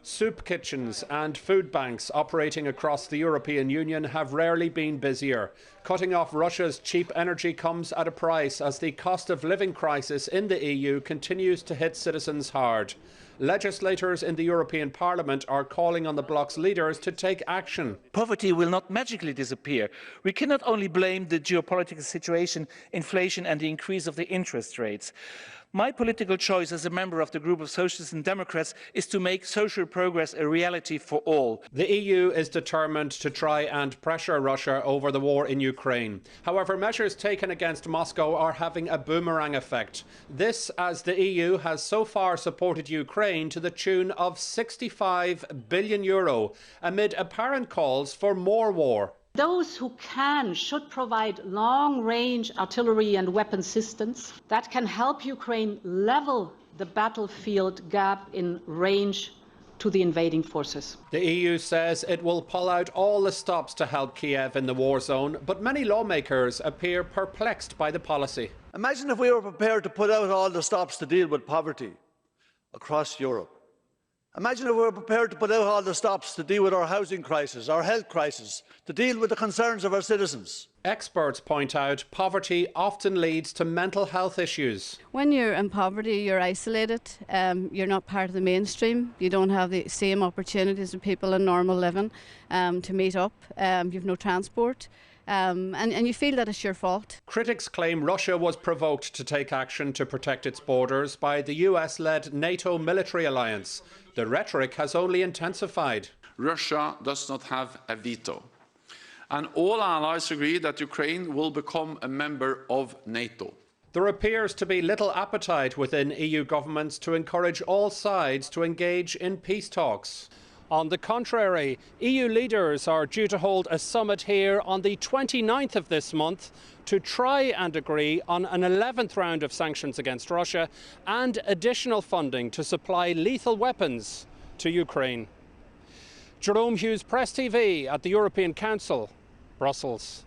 Soup kitchens and food banks operating across the European Union have rarely been busier. Cutting off Russia's cheap energy comes at a price as the cost of living crisis in the EU continues to hit citizens hard. Legislators in the European Parliament are calling on the bloc's leaders to take action. Poverty will not magically disappear. We cannot only blame the geopolitical situation, inflation and the increase of the interest rates. My political choice as a member of the group of Socialists and Democrats is to make social progress a reality for all. The EU is determined to try and pressure Russia over the war in Ukraine. However, measures taken against Moscow are having a boomerang effect. This as the EU has so far supported Ukraine to the tune of €65 billion amid apparent calls for more war. Those who should provide long-range artillery and weapon systems that can help Ukraine level the battlefield gap in range to the invading forces. The EU says it will pull out all the stops to help Kiev in the war zone, but many lawmakers appear perplexed by the policy. Imagine if we were prepared to put out all the stops to deal with poverty across Europe. Imagine if we were prepared to put out all the stops to deal with our housing crisis, our health crisis, to deal with the concerns of our citizens. Experts point out poverty often leads to mental health issues. When you're in poverty, you're isolated, you're not part of the mainstream, you don't have the same opportunities as people in normal living to meet up, you've no transport. And you feel that it's your fault. Critics claim Russia was provoked to take action to protect its borders by the US-led NATO military alliance. The rhetoric has only intensified. Russia does not have a veto. And all allies agree that Ukraine will become a member of NATO. There appears to be little appetite within EU governments to encourage all sides to engage in peace talks. On the contrary, EU leaders are due to hold a summit here on the 29th of this month to try and agree on an 11th round of sanctions against Russia and additional funding to supply lethal weapons to Ukraine. Jerome Hughes, Press TV at the European Council, Brussels.